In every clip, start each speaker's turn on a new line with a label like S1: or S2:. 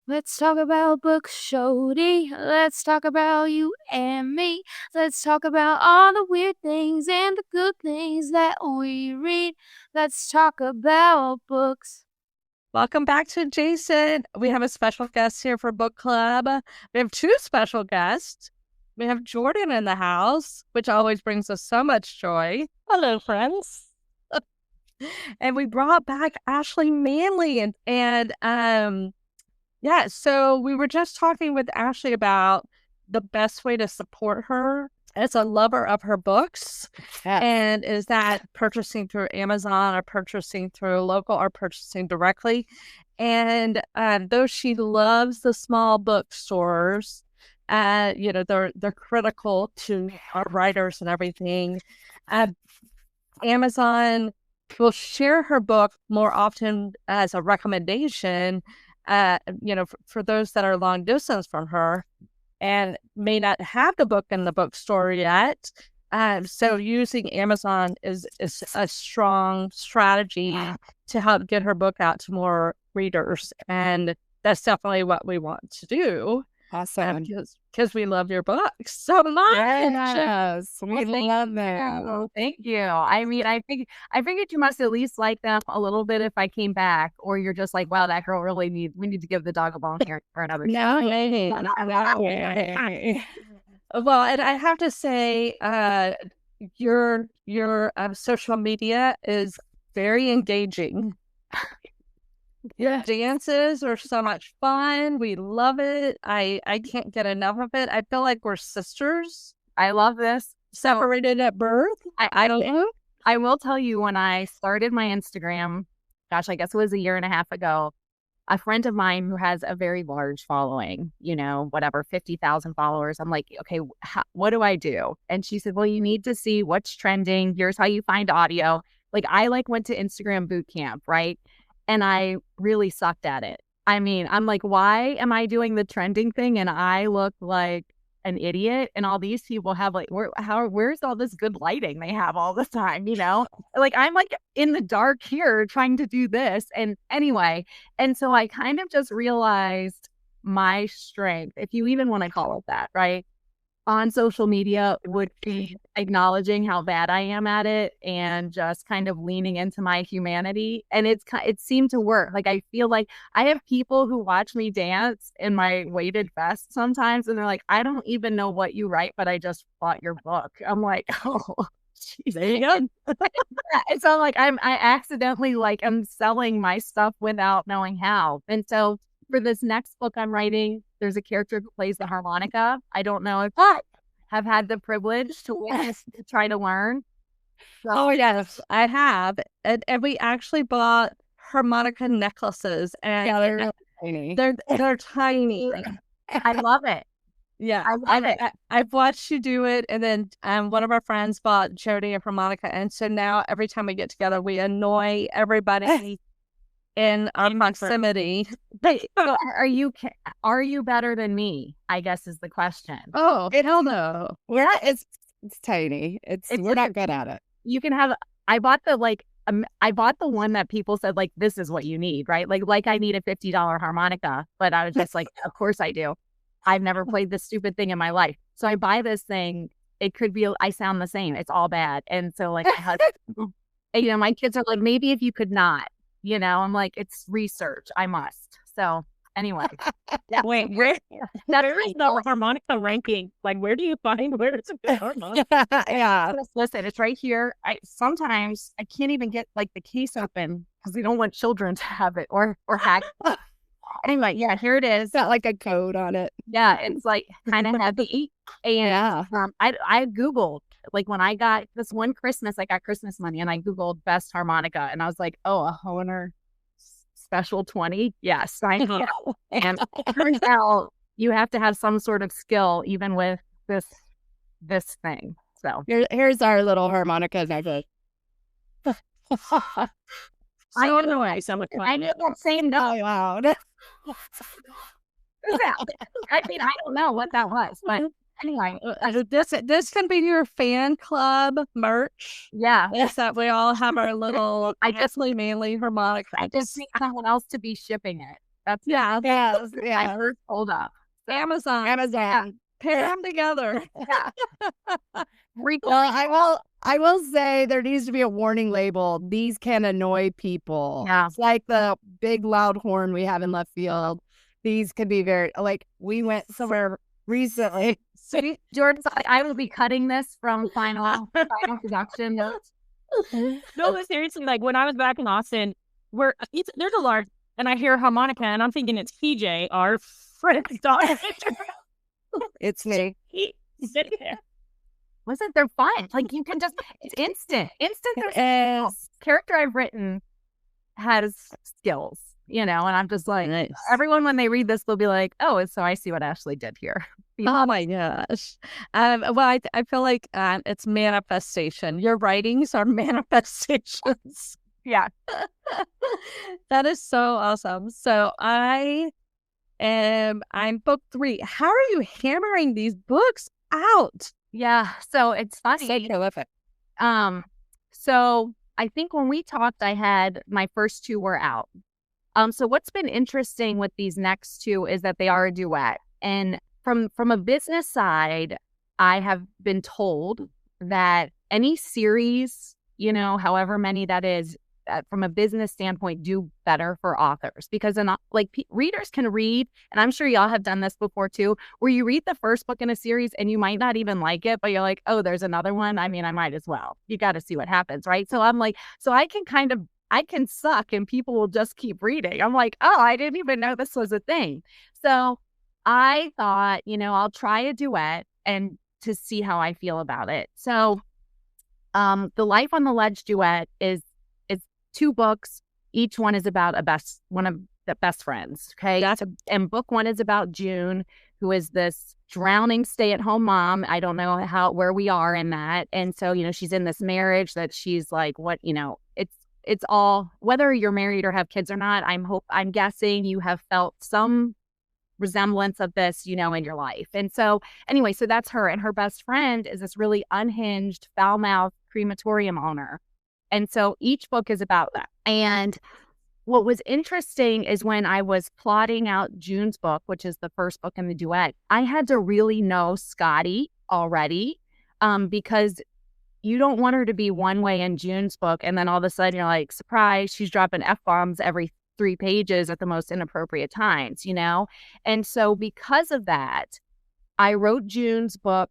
S1: Let's talk about books, Jody. Let's talk about you and me. Let's talk about all the weird things and the good things that we read. Let's talk about books.
S2: Welcome back to Jason. We have a special guest here for book club. We have two special guests. We have Jordan in the house, which always brings us so much joy.
S3: Hello, friends.
S2: And we brought back Ashley Manley yeah, so we were just talking with Ashley about the best way to support her as a lover of her books.
S3: Yes.
S2: And is that purchasing through Amazon or purchasing through local or purchasing directly? And though she loves the small bookstores, they're critical to our writers and everything. Amazon will share her book more often as a recommendation, for those that are long distance from her and may not have the book in the bookstore yet. So using Amazon is a strong strategy to help get her book out to more readers. And that's definitely what we want to do.
S3: Awesome.
S2: Because we love your books so much.
S3: Yes, we love them.
S4: Oh, thank you. I mean, I figured you must at least like them a little bit if I came back, or you're just like, wow, that girl we need to give the dog a bone here for another.
S3: No.
S2: Well, and I have to say, your social media is very engaging.
S3: Yeah.
S2: Dances are so much fun. We love it. I can't get enough of it. I feel like we're sisters.
S4: I love this.
S2: Separated at birth. I don't know.
S4: I will tell you, when I started my Instagram, gosh, I guess it was a year and a half ago, a friend of mine who has a very large following, 50,000 followers. I'm like, okay, what do I do? And she said, well, you need to see what's trending. Here's how you find audio. Like, I went to Instagram boot camp, right? And I really sucked at it. I mean, I'm like, why am I doing the trending thing and I look like an idiot? And all these people have where's all this good lighting they have all the time, Like, I'm like in the dark here trying to do this. And anyway, and so I kind of just realized my strength, if you even want to call it that, right, on social media would be acknowledging how bad I am at it and just kind of leaning into my humanity. And it seemed to work. Like, I feel like I have people who watch me dance in my weighted vest sometimes, and they're like, I don't even know what you write, but I just bought your book. I'm like, oh, geez.
S3: There you go.
S4: And so like I accidentally I'm selling my stuff without knowing how. And so for this next book I'm writing, there's a character who plays the harmonica. I don't know if I have had the privilege to try to learn.
S2: So, oh, yes, I have. And we actually bought harmonica necklaces. And
S3: yeah, they're really tiny.
S2: They're tiny.
S4: I love it.
S2: Yeah, I love it. I've watched you do it. And then one of our friends bought Jody a harmonica. And so now every time we get together, we annoy everybody in our proximity.
S4: So are you better than me, I guess is the question.
S2: Oh, hell no.
S3: It's tiny. We're not good at it.
S4: You can have, I bought the one that people said, like, this is what you need, right? Like I need a $50 harmonica, but I was just like, of course I do. I've never played this stupid thing in my life. So I buy this thing. It could be, I sound the same. It's all bad. And so like, my husband, my kids are like, maybe if you could not, I'm like, it's research. I must. So anyway.
S3: Yeah. Wait, where is the harmonica ranking? Like, where do you find where it's a good harmonica?
S4: Yeah. Listen, it's right here. Sometimes I can't even get like the case open because we don't want children to have it or hack. Anyway, yeah, here it is.
S3: Got like a code on it.
S4: Yeah, it's like kind of heavy. And
S3: yeah.
S4: I Googled, like, when I got this one Christmas, I got Christmas money and I Googled best harmonica and I was like, oh, a Hohner Special 20? Yes, I know. And it turns out you have to have some sort of skill even with this thing. So
S3: here's our little harmonica nugget.
S4: I don't know. I didn't say no loud. I mean, I don't know what that was, but anyway,
S2: this can be your fan club merch.
S4: Yeah,
S2: yes, that we all have our little. I just Manley harmonica.
S4: I just need someone else to be shipping it. That's
S2: Yeah.
S5: Yes,
S4: I
S5: yeah.
S4: heard hold up.
S2: Amazon.
S5: Amazon.
S2: Pair them together.
S4: Yeah.
S5: Well, I will say there needs to be a warning label. These can annoy people.
S4: Yeah.
S5: It's like the big loud horn we have in left field. These can be very, like, we went somewhere recently.
S4: Jordan's like, I will be cutting this from final production notes.
S3: No, but seriously, like when I was back in Austin, there's a large, and I hear harmonica, and I'm thinking it's PJ, our friend's daughter.
S5: It's me.
S3: He's sitting there.
S4: Wasn't there fun? Like you can just, it's instant. There's
S5: Yes.
S4: character I've written has skills, and I'm just like,
S2: Nice.
S4: everyone when they read this, they'll be like, oh, so I see what Ashley did here.
S2: Oh my gosh. Well, I feel like it's manifestation. Your writings are manifestations.
S4: Yeah.
S2: That is so awesome. So I'm book 3. How are you hammering these books out?
S4: Yeah. So it's funny.
S5: So prolific.
S4: So I think when we talked, I had my first 2 were out. So what's been interesting with these next 2 is that they are a duet. And from a business side, I have been told that any series, however many that is, from a business standpoint, do better for authors because readers can read, and I'm sure y'all have done this before too, where you read the first book in a series and you might not even like it, but you're like, oh, there's another one. I mean, I might as well. You got to see what happens, right? So I'm like, so I can suck and people will just keep reading. I'm like, oh, I didn't even know this was a thing. So I thought, I'll try a duet and to see how I feel about it. So the Life on the Ledge duet is 2 books. Each one is about one of the best friends. Okay. And book 1 is about June, who is this drowning stay-at-home mom. I don't know where we are in that. And so, she's in this marriage that she's like, it's all, whether you're married or have kids or not, I'm guessing you have felt some resemblance of this, in your life. And so anyway, so that's her. And her best friend is this really unhinged, foul-mouthed crematorium owner. And so each book is about that. And what was interesting is when I was plotting out June's book, which is the first book in the duet, I had to really know Scotty already because you don't want her to be one way in June's book. And then all of a sudden you're like, surprise, she's dropping F-bombs every 3 pages at the most inappropriate times, And so because of that, I wrote June's book.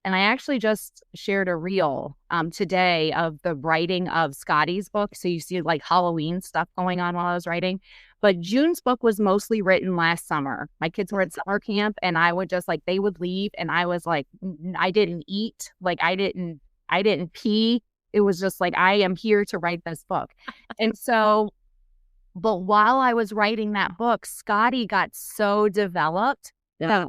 S4: And I actually just shared a reel today of the writing of Scotty's book. So you see like Halloween stuff going on while I was writing. But June's book was mostly written last summer. My kids were at summer camp and I would just they would leave and I was like, I didn't eat. I didn't pee. It was just like, I am here to write this book. And so, but while I was writing that book, Scotty got so developed.
S2: Yeah.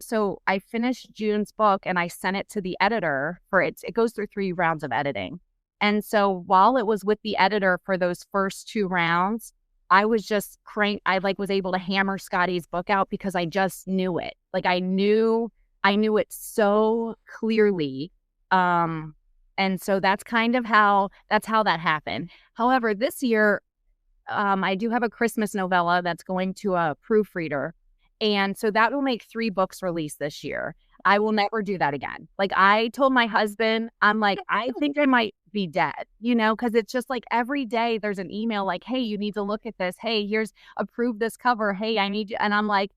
S4: So I finished June's book and I sent it to the editor it goes through 3 rounds of editing. And so while it was with the editor for those first 2 rounds, I was just I was able to hammer Scotty's book out because I just knew it. I knew it so clearly. And so that's kind of how that happened. However, this year, I do have a Christmas novella that's going to a proofreader. And so that will make 3 books released this year. I will never do that again. I told my husband, I'm like, I think I might be dead, because it's just every day there's an email hey, you need to look at this. Hey, approve this cover. Hey, I need you. And I'm like,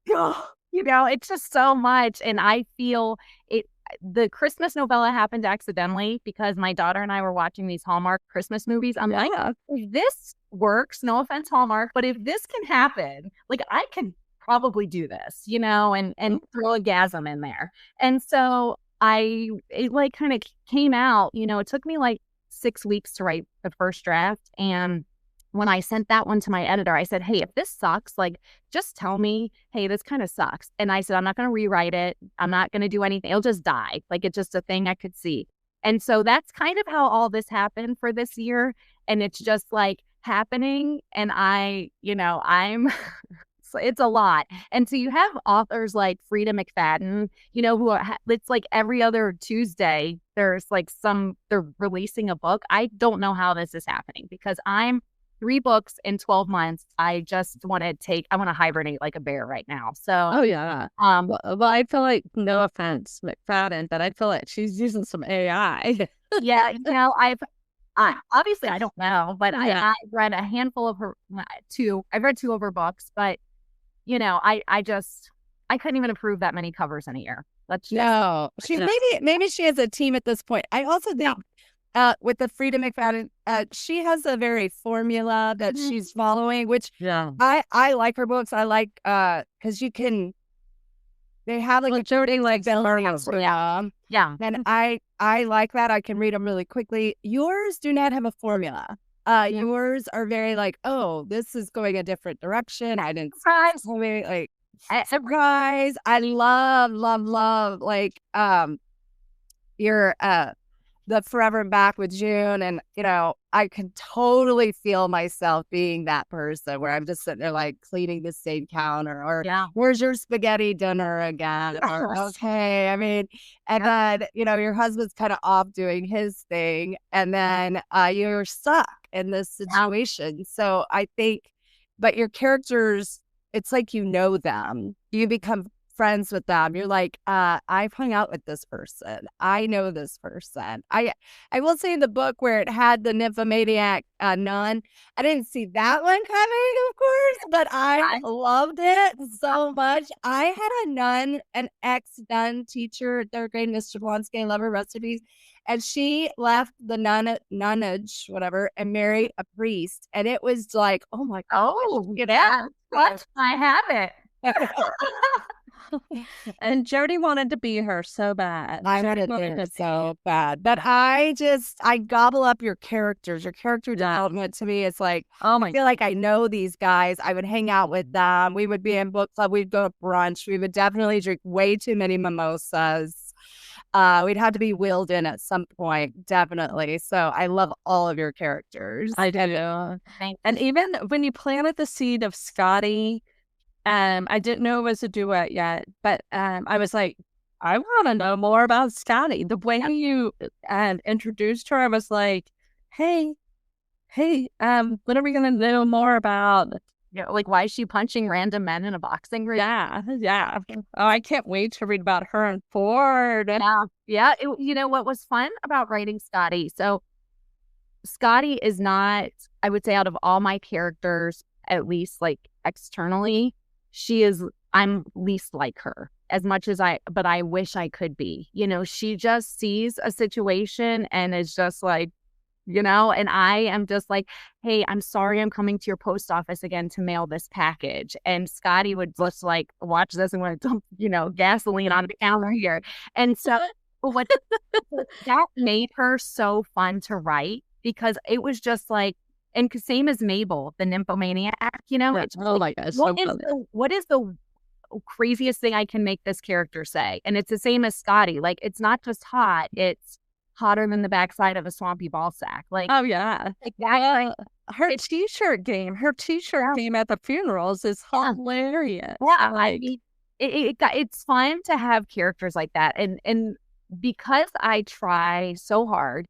S4: it's just so much. And I feel it. The Christmas novella happened accidentally because my daughter and I were watching these Hallmark Christmas movies. I'm like, if this works, no offense, Hallmark, but if this can happen, I can probably do this, and throw a gasm in there. And so it kind of came out, it took me 6 weeks to write the first draft. And when I sent that one to my editor, I said, hey, if this sucks, just tell me, hey, this kind of sucks. And I said, I'm not going to rewrite it. I'm not going to do anything. It'll just die. It's just a thing I could see. And so that's kind of how all this happened for this year. And it's just happening. And I'm, it's a lot. And so you have authors like Frida McFadden, who are, it's every other Tuesday, there's they're releasing a book. I don't know how this is happening because I'm 3 books in 12 months. I just want to hibernate like a bear right now. So,
S2: Oh, yeah. Well, I feel like, no offense, McFadden, but I feel like she's using some AI.
S4: yeah, obviously I don't know, but
S2: Yeah.
S4: I read a handful of her, I've read 2 of her books, but I couldn't even approve that many covers in a year.
S5: No, maybe she has a team at this point. I also think with the Frida McFadden, she has a very formula that she's following, which I like her books. I like because they have like a
S2: Jody likes
S4: yeah,
S5: and I like that. I can read them really quickly. Yours do not have a formula. Yours are very like, oh, this is going a different direction. I didn't like surprise. I love like your the Forever and Back with June, and I can totally feel myself being that person where I'm just sitting there like cleaning the same counter, or where's your spaghetti dinner again? Or, okay, I mean, and then your husband's kind of off doing his thing, and then you're stuck in this situation. So I think, but your characters, it's like them. You become friends with them. You're like, I've hung out with this person. I know this person. I will say in the book where it had the nymphomaniac nun, I didn't see that one coming, of course, but I loved it so much. I had a nun, an ex-nun teacher at 3rd grade, Mr. Blonsky, I love her recipes. And she left the nunnage, whatever, and married a priest. And it was like, oh my God.
S4: Oh, yeah. What? I have it.
S2: And Jody wanted to be her so bad.
S5: I wanted it so bad. But I gobble up your characters. Your character development to me is like, I feel like I know these guys. I would hang out with them. We would be in book club. We'd go to brunch. We would definitely drink way too many mimosas. We'd have to be wheeled in at some point, definitely. So I love all of your characters.
S2: I do. And even when you planted the seed of Scotty, I didn't know it was a duet yet, but I was like, I want to know more about Scotty. The way you introduced her, I was like, hey, when are we going to know more about?
S4: Like, why is she punching random men in a boxing ring?
S2: Yeah. Oh, I can't wait to read about her and Ford.
S4: Yeah. What was fun about writing Scotty? So Scotty is not, I would say, out of all my characters, at least like externally, I'm least like her as much as but I wish I could be. She just sees a situation and is just like, and I am just like, hey, I'm sorry, I'm coming to your post office again to mail this package. And Scotty would just like watch this and want to dump, gasoline on the counter here. And so what that made her so fun to write, because it was just like, and same as Mabel, the nymphomaniac,
S2: Oh my gosh.
S4: What is the craziest thing I can make this character say? And it's the same as Scotty. Like, it's not just hot, it's hotter than the backside of a swampy ball sack. Like,
S2: oh yeah. Her t-shirt game at the funerals is hilarious.
S4: Yeah. It's fun to have characters like that. And because I try so hard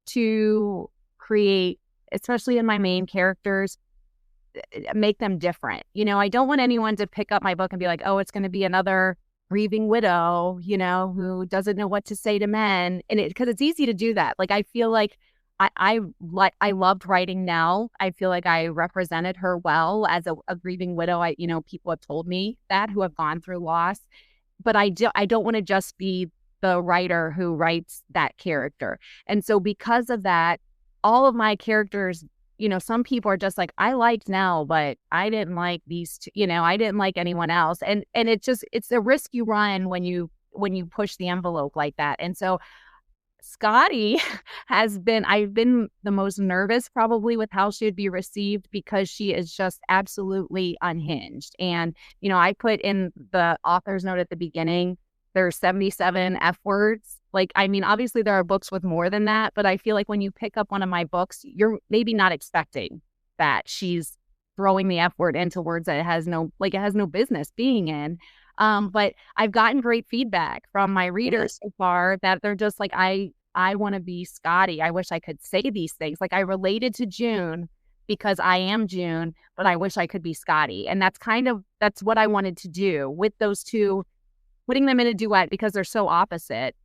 S4: to create, especially in my main characters, make them different. I don't want anyone to pick up my book and be like, oh, it's going to be another grieving widow, who doesn't know what to say to men. And because it's easy to do that. Like, I feel like I loved writing Nell. I feel like I represented her well as a grieving widow. People have told me that, who have gone through loss, but I don't want to just be the writer who writes that character. And so because of that, all of my characters, some people are just like, I liked Nell, but I didn't like these two, I didn't like anyone else. And it's a risk you run when you push the envelope like that. And so Scotty I've been the most nervous probably with how she would be received, because she is just absolutely unhinged. And, I put in the author's note at the beginning, there's 77 F words. Like, I mean, obviously there are books with more than that, but I feel like when you pick up one of my books, you're maybe not expecting that she's throwing the F word into words that it has no business being in. But I've gotten great feedback from my readers so far that they're just like, I want to be Scotty. I wish I could say these things. Like, I related to June because I am June, but I wish I could be Scotty. And that's what I wanted to do with those two, putting them in a duet because they're so opposite,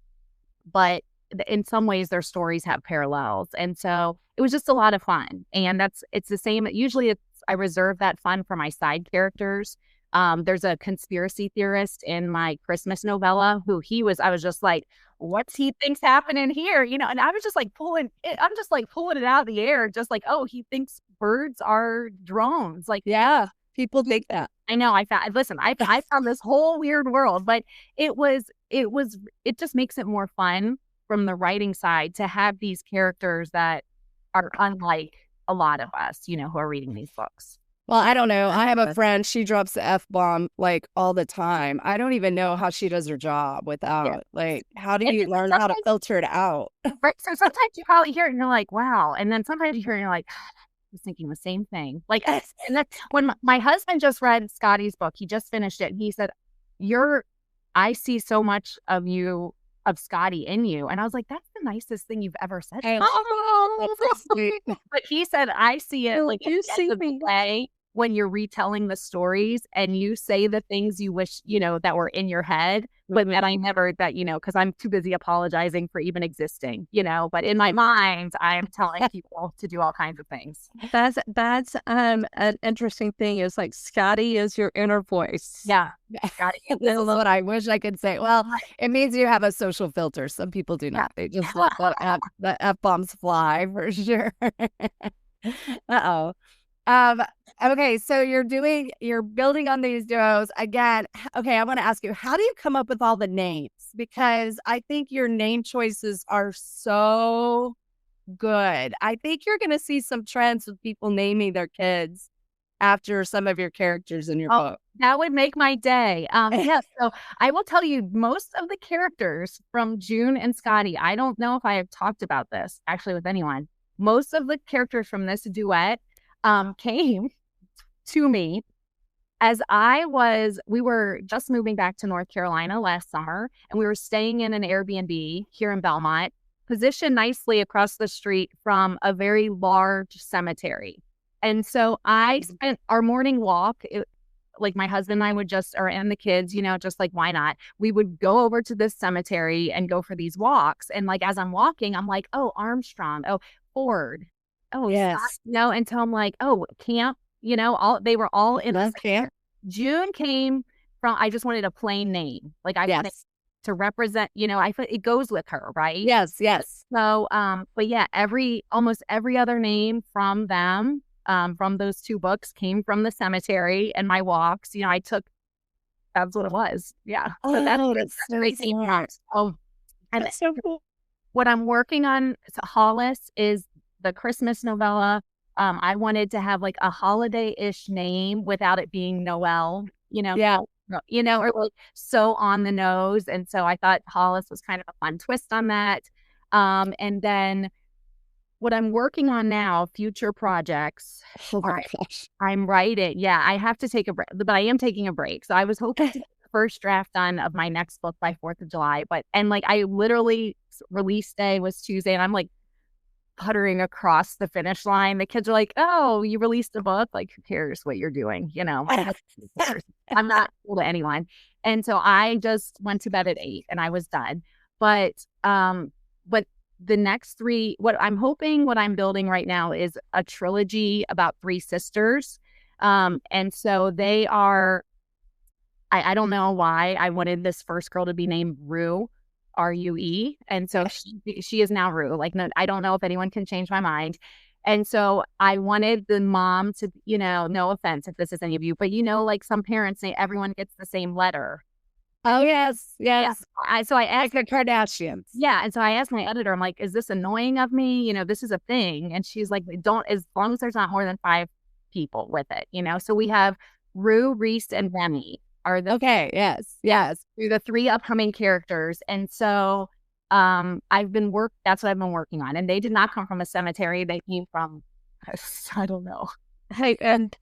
S4: but in some ways their stories have parallels. And so it was just a lot of fun. And it's the same. Usually I reserve that fun for my side characters. There's a conspiracy theorist in my Christmas novella I was just like, what's he thinks happening here? And I was just like pulling it out of the air. Just like, oh, he thinks birds are drones. Like,
S5: Yeah, people think that.
S4: I know. I found this whole weird world, but it just makes it more fun from the writing side to have these characters that are unlike a lot of us, who are reading these books.
S5: Well, I don't know. I have a friend, she drops the F-bomb like all the time. I don't even know how she does her job without, like, how do you learn how to filter it out?
S4: Right. So sometimes you probably hear it and you're like, wow. And then sometimes you hear it and you're like, I was thinking the same thing. Like, and that's when my husband just read Scotty's book. He just finished it. And he said, I see so much of you, of Scotty in you. And I was like, that's the nicest thing you've ever said.
S5: That's so sweet.
S4: But he said, I see it like
S2: you
S4: at the
S2: see
S4: end of the day when you're retelling the stories and you say the things you wish, that were in your head, but that I never, because I'm too busy apologizing for even existing, but in my mind, I'm telling people to do all kinds of things.
S2: That's an interesting thing is like Scotty is your inner voice.
S4: Yeah.
S5: This is what I wish I could say. Well, it means you have a social filter. Some people do not. They just let the F-bombs fly for sure. Uh-oh. Okay, so you're building on these duos again. Okay, I want to ask you, how do you come up with all the names? Because I think your name choices are so good. I think you're going to see some trends with people naming their kids after some of your characters in your book.
S4: That would make my day. Yes. So I will tell you, most of the characters from June and Scotty, I don't know if I have talked about this actually with anyone. Most of the characters from this duet came to me as we were just moving back to North Carolina last summer, and we were staying in an Airbnb here in Belmont, positioned nicely across the street from a very large cemetery. And so I spent our morning walk, like my husband and I and the kids, just like, why not? We would go over to this cemetery and go for these walks. And like, as I'm walking, I'm like, oh, Armstrong, oh, Ford. Oh, yes. Until I'm like, oh, camp, they were all in
S5: Love camp.
S4: June came from, I just wanted a plain name. Like wanted to represent, I feel it goes with her, right?
S5: Yes.
S4: So, but yeah, almost every other name from them, from those two books came from the cemetery and my walks, I took, that's what it was. Yeah.
S5: Oh,
S4: so
S5: that's so smart.
S4: Oh, and
S5: that's so cool.
S4: What I'm working on, Hollis, is the Christmas novella. I wanted to have like a holiday-ish name without it being Noel,
S5: Yeah.
S4: Or like so on the nose. And so I thought Hollis was kind of a fun twist on that. And then what I'm working on now, future projects.
S5: Oh my gosh.
S4: I'm writing. Yeah, I have to take a break, but I am taking a break. So I was hoping to get the first draft done of my next book by 4th of July. And I literally, release day was Tuesday, and I'm like puttering across the finish line. The kids are like, oh, you released a book? Like, who cares what you're doing? I'm not cool to anyone. And so I just went to bed at 8 and I was done. But the next 3, what I'm building right now is a trilogy about 3 sisters. And so they are, I don't know why I wanted this first girl to be named Rue. Rue. And so she is now Rue. Like, no, I don't know if anyone can change my mind. And so I wanted the mom to, no offense if this is any of you, but like some parents say everyone gets the same letter.
S5: Oh, yes.
S4: So I asked
S5: the Kardashians.
S4: Yeah. And so I asked my editor, I'm like, is this annoying of me? This is a thing. And she's like, as long as there's not more than 5 people with it, So we have Rue, Reese, and Remy.
S5: Okay, yes.
S4: Through the 3 upcoming characters. And so that's what I've been working on. And they did not come from a cemetery. They came from, I don't know.
S2: Hey, and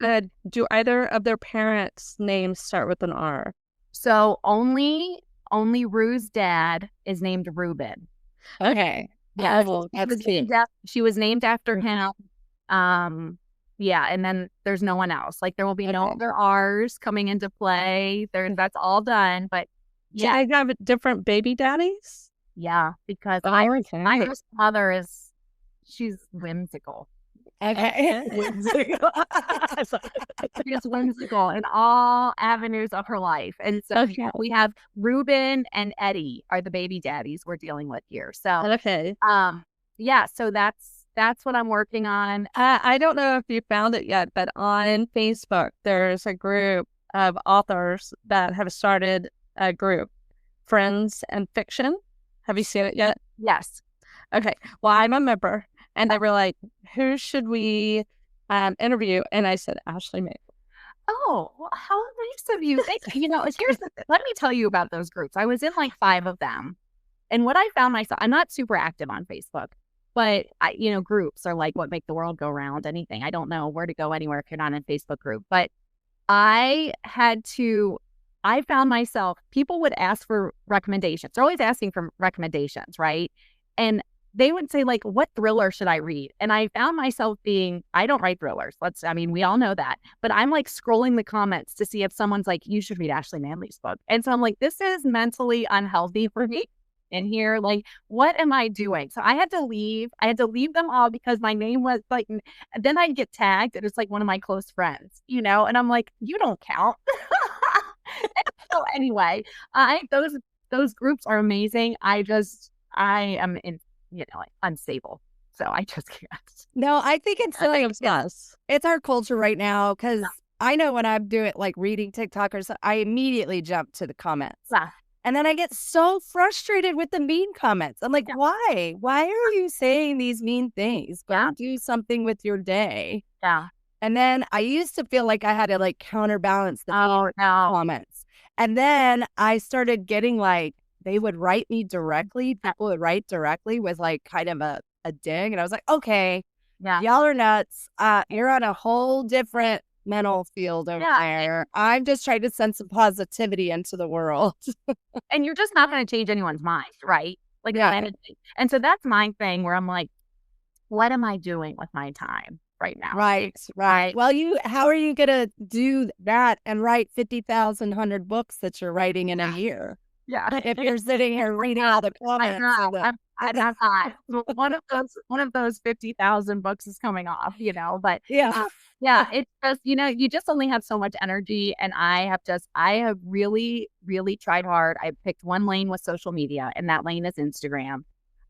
S2: do either of their parents' names start with an R?
S4: So only Rue's dad is named Reuben.
S5: Okay.
S4: Yeah,
S5: that's cute.
S4: she was named after him. Yeah, and then there's no one else. Like there will be no other R's coming into play. That's all done. But
S2: Do they have different baby daddies?
S4: yeah, because
S2: I
S4: my first mother she's whimsical.
S5: Whimsical.
S4: She's whimsical in all avenues of her life. And so we have Ruben and Eddie are the baby daddies we're dealing with here. So yeah, so that's what I'm working on.
S2: I don't know if you found it yet, but on Facebook, there's a group of authors that have started a group, Friends and Fiction. Have you seen it yet?
S4: Yes.
S2: Okay. Well, I'm a member, and they were like, who should we interview? And I said, Ashley May.
S4: Oh, well, how nice of you. Let me tell you about those groups. I was in like 5 of them. And what I found myself, I'm not super active on Facebook, but groups are like what make the world go round, anything. I don't know where to go anywhere if you're not in a Facebook group. But I found myself, people would ask for recommendations. They're always asking for recommendations, right? And they would say, like, what thriller should I read? And I found myself I don't write thrillers. We all know that. But I'm like scrolling the comments to see if someone's like, you should read Ashley Manley's book. And so I'm like, this is mentally unhealthy for me in here. Like, what am I doing? So I had to leave them all because my name was like, then I'd get tagged. And it's like one of my close friends, and I'm like, you don't count. So anyway, those groups are amazing. I am in, like unstable. So I just can't.
S5: No, I think it's it's our culture right now, because I know when I'm doing like reading TikTok or something, I immediately jump to the comments.
S4: Yeah.
S5: And then I get so frustrated with the mean comments. I'm like, why? Why are you saying these mean things? Go do something with your day.
S4: Yeah.
S5: And then I used to feel like I had to like counterbalance the comments. And then I started getting like, they would write me directly. People would write directly with like kind of a dig. And I was like, okay, y'all are nuts. You're on a whole different mental field over there. I'm just trying to send some positivity into the world.
S4: And you're just not going to change anyone's mind, right? Like, and so that's my thing where I'm like, what am I doing with my time right now?
S5: Right. Well, how are you going to do that and write 50,100 books that you're writing in a year?
S4: Yeah.
S5: If you're sitting here reading all the comments.
S4: I'm not. One of those 50,000 books is coming off, but it's just, you just only have so much energy. And I have really, really tried hard. I picked one lane with social media, and that lane is Instagram.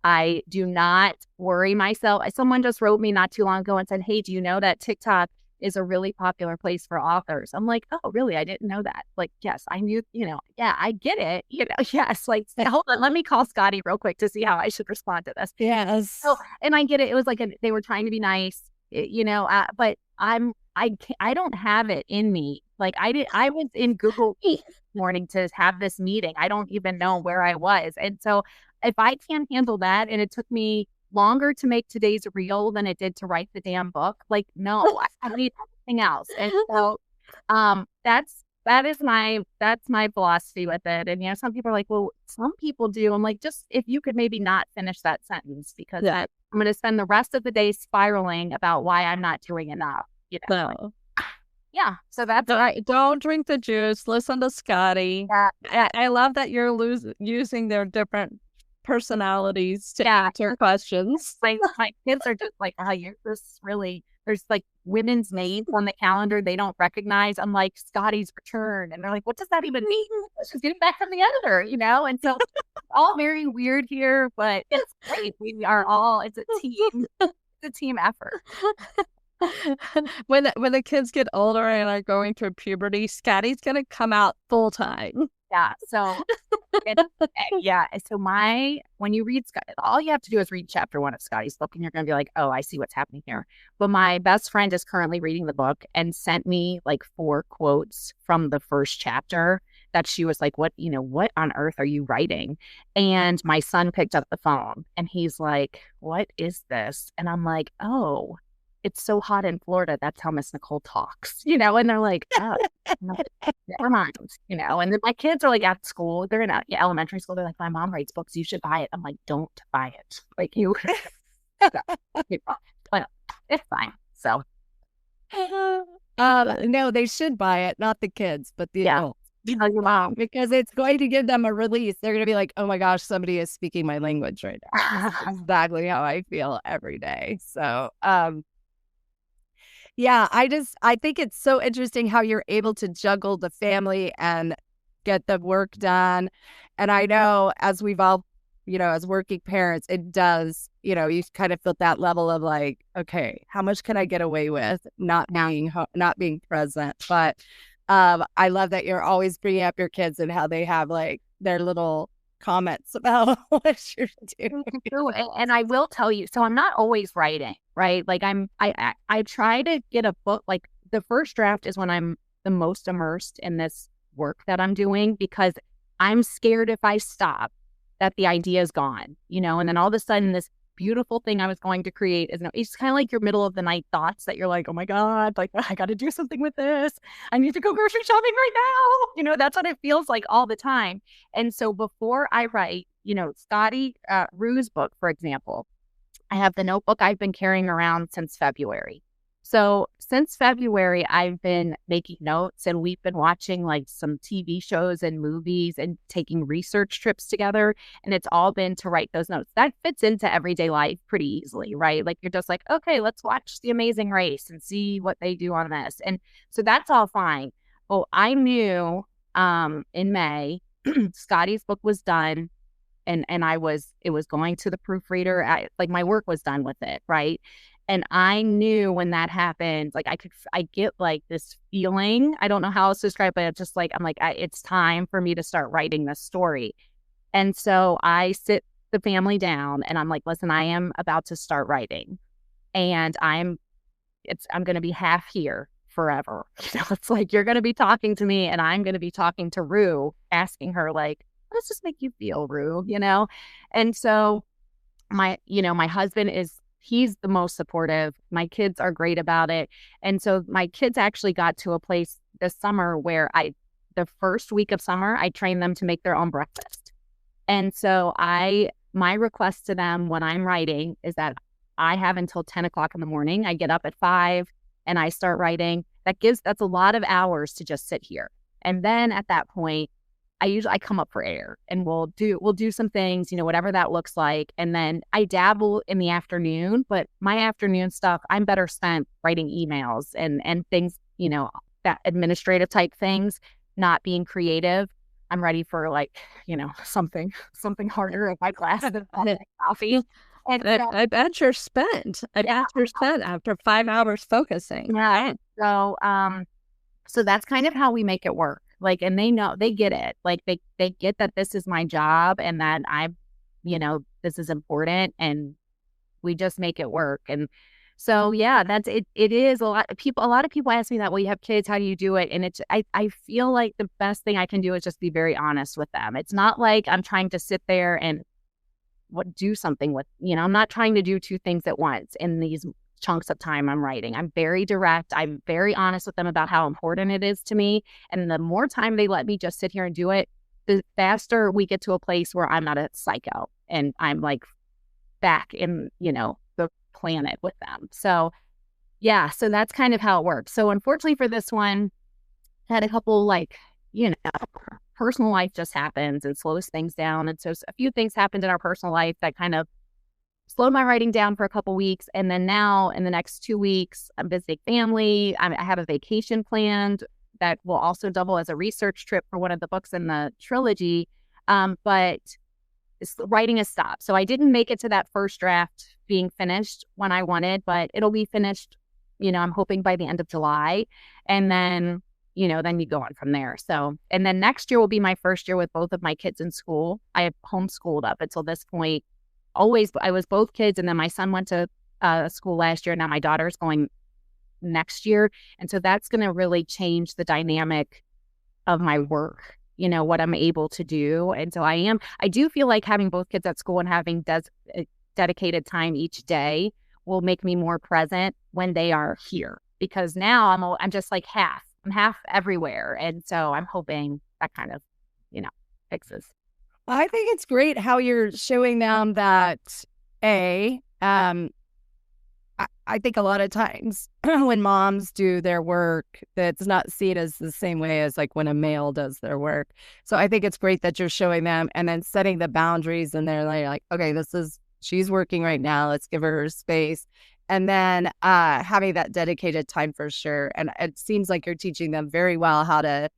S4: I do not worry myself. Someone just wrote me not too long ago and said, hey, do you know that TikTok is a really popular place for authors? I'm like, oh, really? I didn't know that. Like, yes, I knew, I get it. Yes. Like, hold on, let me call Scotty real quick to see how I should respond to this.
S5: Yes.
S4: So, and I get it. It was like, they were trying to be nice, but I don't have it in me. Like I was in Google Meet this morning to have this meeting. I don't even know where I was. And so if I can't handle that, and it took me longer to make today's reel than it did to write the damn book, like, no, I need everything else. And so that's my philosophy with it. And some people are like, well, some people do. I'm like, just if you could maybe not finish that sentence, because I'm going to spend the rest of the day spiraling about why I'm not doing enough.
S2: No.
S4: Yeah, so that's
S2: don't drink the juice. Listen to Scotty.
S4: Yeah.
S2: I love that you're using their different personalities to answer questions.
S4: Like my kids are just like, oh, you're just really. There's like women's names on the calendar they don't recognize. I'm like, Scotty's return, and they're like, what does that even mean? She's getting back from the editor, And so it's all very weird here, but it's great. We are all. It's a team. It's a team effort.
S2: When the kids get older and are going through puberty, Scotty's gonna come out full time.
S4: Yeah. So So when you read Scotty, all you have to do is read chapter 1 of Scotty's book, and you're gonna be like, oh, I see what's happening here. But my best friend is currently reading the book and sent me like 4 quotes from the first chapter that she was like, what on earth are you writing? And my son picked up the phone and he's like, what is this? And I'm like, oh, it's so hot in Florida. That's how Miss Nicole talks, and they're like, oh, no, never mind, and then my kids are like at school. They're in elementary school. They're like, my mom writes books. You should buy it. I'm like, don't buy it. Like you, but it's fine. So
S5: No, they should buy it, not the kids, but the
S4: Yeah.
S5: adults.
S4: Tell your mom.
S5: Because it's going to give them a release. They're going to be like, oh my gosh, somebody is speaking my language right now. That's exactly how I feel every day. So, yeah, I think it's so interesting how you're able to juggle the family and get the work done. And I know as we've all, as working parents, it does, you kind of feel that level of like, okay, how much can I get away with not being present? But I love that you're always bringing up your kids and how they have like their little comments about what you're doing.
S4: And I will tell you, so I'm not always writing, right? Like I try to get a book. Like the first draft is when I'm the most immersed in this work that I'm doing, because I'm scared if I stop that the idea is gone, and then all of a sudden this beautiful thing I was going to create is, it's kind of like your middle of the night thoughts that you're like, oh my God, like I got to do something with this. I need to go grocery shopping right now. That's what it feels like all the time. And so before I write, Scotty Rue's book, for example, I have the notebook I've been carrying around since February. So since February, I've been making notes, and we've been watching like some TV shows and movies and taking research trips together. And it's all been to write those notes. That fits into everyday life pretty easily, right? Like you're just like, okay, let's watch The Amazing Race and see what they do on this. And so that's all fine. Well, I knew in May, Scotty's book was done. And it was going to the proofreader. Like my work was done with it, right? And I knew when that happened, like I get like this feeling. I don't know how else to describe it. It's just like, I'm like, it's time for me to start writing this story. And so I sit the family down and I'm like, listen, I am about to start writing, and I'm going to be half here forever. It's like, you're going to be talking to me and I'm going to be talking to Rue, asking her like, how does this make you feel, Rue? And so my husband he's the most supportive. My kids are great about it. And so my kids actually got to a place this summer where the first week of summer, I trained them to make their own breakfast. And so my request to them when I'm writing is that I have until 10 o'clock in the morning. I get up at 5 and I start writing. That's a lot of hours to just sit here. And then at that point, I come up for air, and we'll do some things, whatever that looks like. And then I dabble in the afternoon, but my afternoon stuff, I'm better spent writing emails and things, that administrative type things, not being creative. I'm ready for like, something harder in my glass of coffee. And
S2: I bet you're spent. I bet you're spent after 5 hours focusing.
S4: Yeah. So that's kind of how we make it work. Like, and they get it. Like they get that this is my job and that this is important, and we just make it work. And so, yeah, that's it. It is a lot of people ask me that, well, you have kids, how do you do it? And I feel like the best thing I can do is just be very honest with them. It's not like I'm trying to sit there and do something with, I'm not trying to do two things at once in these chunks of time I'm writing. I'm very direct. I'm very honest with them about how important it is to me. And the more time they let me just sit here and do it, the faster we get to a place where I'm not a psycho and I'm like back in, the planet with them. So yeah, so that's kind of how it works. So unfortunately for this one, I had a couple personal life just happens and slows things down. And so a few things happened in our personal life that kind of slowed my writing down for a couple weeks. And then now in the next 2 weeks, I'm visiting family. I have a vacation planned that will also double as a research trip for one of the books in the trilogy. But writing has stopped. So I didn't make it to that first draft being finished when I wanted, but it'll be finished, I'm hoping by the end of July. And then, then you go on from there. So, and then next year will be my first year with both of my kids in school. I have homeschooled up until this point. I was both kids, and then my son went to school last year. Now my daughter's going next year. And so that's going to really change the dynamic of my work, what I'm able to do. And so I do feel like having both kids at school and having dedicated time each day will make me more present when they are here, because now I'm just like I'm half everywhere. And so I'm hoping that kind of, fixes.
S5: I think it's great how you're showing them that I think a lot of times when moms do their work, that's not seen as the same way as like when a male does their work. So I think it's great that you're showing them and then setting the boundaries, and they're like, okay, she's working right now. Let's give her space. And then having that dedicated time for sure. And it seems like you're teaching them very well how to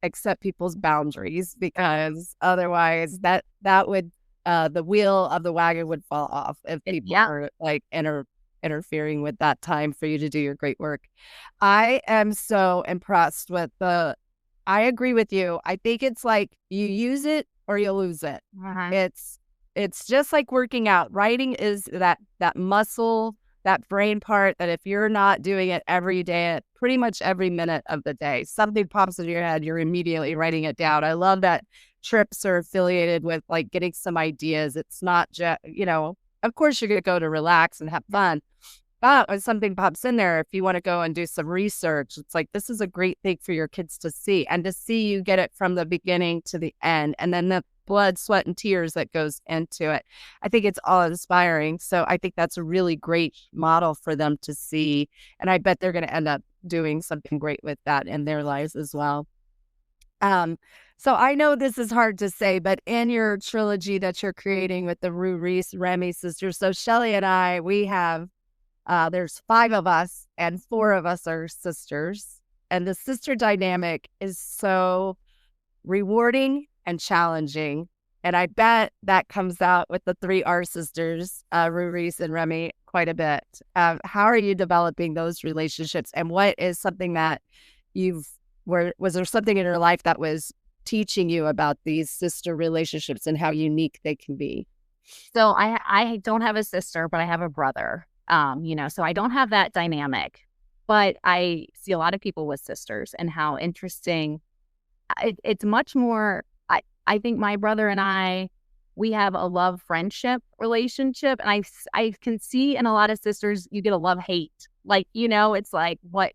S5: accept people's boundaries, because otherwise that would the wheel of the wagon would fall off if people are like interfering with that time for you to do your great work. I am so impressed with I agree with you. I think it's like you use it or you lose it. It's just like working out. Writing is that muscle, that brain part that if you're not doing it every day, at pretty much every minute of the day, something pops into your head, you're immediately writing it down. I love that trips are affiliated with like getting some ideas. It's not just, of course you're going to go to relax and have fun. But when something pops in there, if you want to go and do some research, it's like, this is a great thing for your kids to see, and to see you get it from the beginning to the end, and then the blood, sweat, and tears that goes into it. I think it's all inspiring. So I think that's a really great model for them to see. And I bet they're going to end up doing something great with that in their lives as well. So I know this is hard to say, but in your trilogy that you're creating with the Rue Reese Remy sisters, so Shelly and I, we have, there's 5 of us and 4 of us are sisters. And the sister dynamic is so rewarding and challenging. And I bet that comes out with the 3 R sisters, Rue Reese and Remy, quite a bit. How are you developing those relationships? And what is something that was there something in your life that was teaching you about these sister relationships and how unique they can be?
S4: So I don't have a sister, but I have a brother. So I don't have that dynamic, but I see a lot of people with sisters and how interesting. It's much more. I think my brother and we have a love friendship relationship, and I can see in a lot of sisters you get a love hate. Like, it's like what.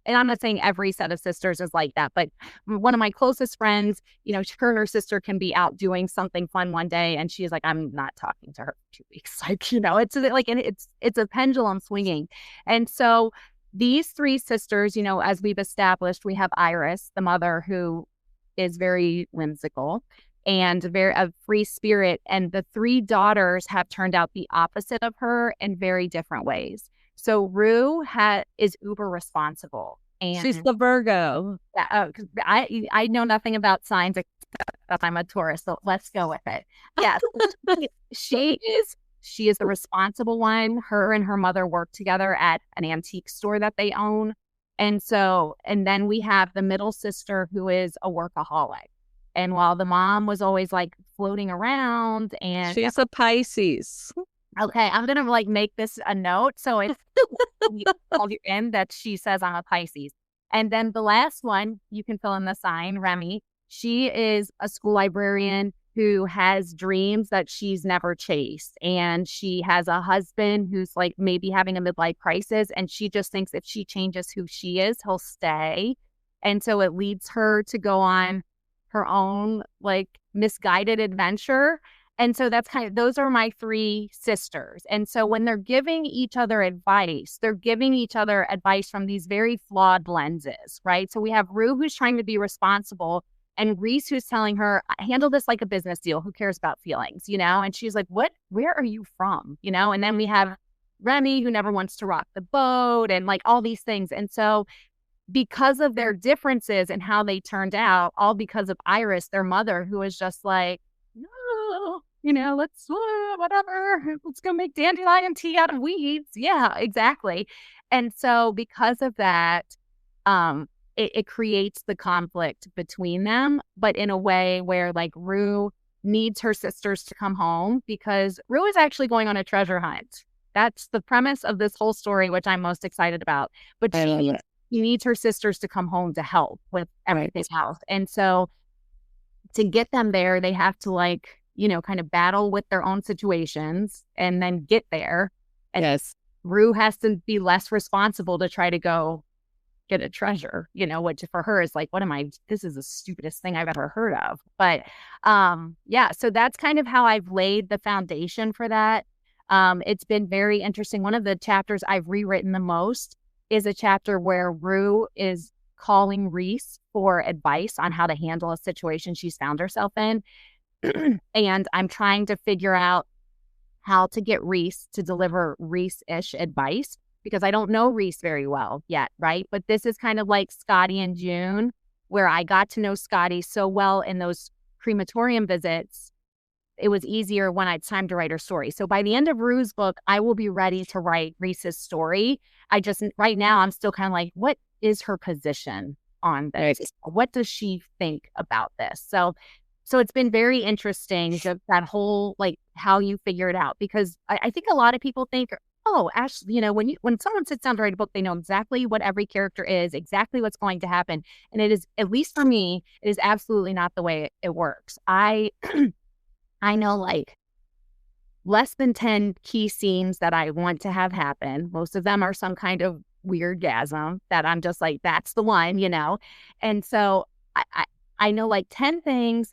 S4: And I'm not saying every set of sisters is like that, but one of my closest friends, her and her sister can be out doing something fun one day, and she's like, I'm not talking to her for 2 weeks. Like, it's like, and it's a pendulum swinging. And so these 3 sisters, as we've established, we have Iris, the mother, who is very whimsical and very a free spirit. And the 3 daughters have turned out the opposite of her in very different ways. So Rue is uber responsible, and
S2: she's the Virgo.
S4: I know nothing about signs except that I'm a Taurus, so let's go with it. Yes, she is the responsible one. Her and her mother work together at an antique store that they own, and then we have the middle sister, who is a workaholic. And while the mom was always like floating around, and
S2: she's a Pisces.
S4: Okay, I'm gonna make this a note so it's called you in that she says I'm a Pisces. And then the last one, you can fill in the sign, Remy. She is a school librarian who has dreams that she's never chased, and she has a husband who's like maybe having a midlife crisis, and she just thinks if she changes who she is, he'll stay. And so it leads her to go on her own like misguided adventure. And so those are my 3 sisters. And so when they're giving each other advice, they're giving each other advice from these very flawed lenses, right? So we have Rue, who's trying to be responsible, and Reese, who's telling her, handle this like a business deal. Who cares about feelings, And she's like, where are you from? And then we have Remy, who never wants to rock the boat, and like all these things. And so because of their differences and how they turned out, all because of Iris, their mother, who was just like, no, let's go make dandelion tea out of weeds. Yeah, exactly. And so because of that, it creates the conflict between them, but in a way where like Rue needs her sisters to come home, because Rue is actually going on a treasure hunt. That's the premise of this whole story, which I'm most excited about. But she needs her sisters to come home to help with everything else. And so to get them there, they have to kind of battle with their own situations and then get there. And
S5: yes,
S4: Rue has to be less responsible to try to go get a treasure, which for her is like, this is the stupidest thing I've ever heard of. But so that's kind of how I've laid the foundation for that. It's been very interesting. One of the chapters I've rewritten the most is a chapter where Rue is calling Reese for advice on how to handle a situation she's found herself in. And I'm trying to figure out how to get Reese to deliver Reese-ish advice, because I don't know Reese very well yet, right? But this is kind of like Scotty and June, where I got to know Scotty so well in those crematorium visits. It was easier when it's time to write her story. So by the end of Rue's book, I will be ready to write Reese's story. Right now, I'm still kind of like, what is her position on this? What does she think about this? So it's been very interesting, just that whole, like, how you figure it out, because I think a lot of people think, oh, Ash, when someone sits down to write a book, they know exactly what every character is, exactly what's going to happen. And it is, at least for me, it is absolutely not the way it works. I know like less than 10 key scenes that I want to have happen. Most of them are some kind of weird gasm that I'm just like, that's the one, And so I know like 10 things.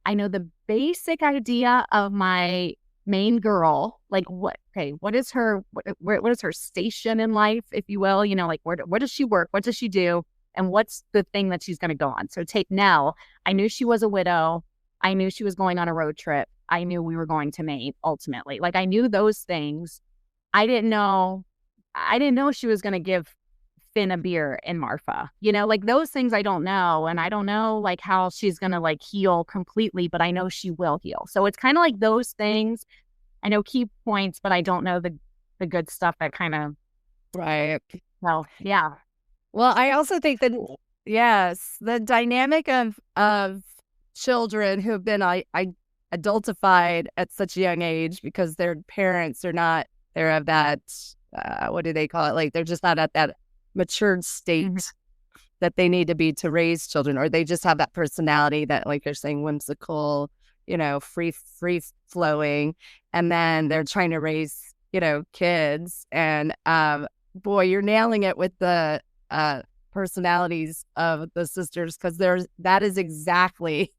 S4: I know the basic idea of my main girl, like what is her station in life, if you will, like where does she work? What does she do? And what's the thing that she's going to go on? So take Nell. I knew she was a widow. I knew she was going on a road trip. I knew we were going to Maine ultimately. Like I knew those things. I didn't know she was going to give Finn a beer in Marfa, like those things I don't know. And I don't know like how she's going to like heal completely, but I know she will heal. So it's kind of like those things. I know key points, but I don't know the good stuff that kind of.
S5: Right.
S4: Well, yeah.
S5: Well, I also think that, yes, the dynamic of children who have been adultified at such a young age because their parents are not, they're of that, what do they call it? Like they're just not at that matured state that they need to be to raise children, or they just have that personality that, like you're saying, whimsical, free flowing, and then they're trying to raise, kids. And boy, you're nailing it with the personalities of the sisters, because that is exactly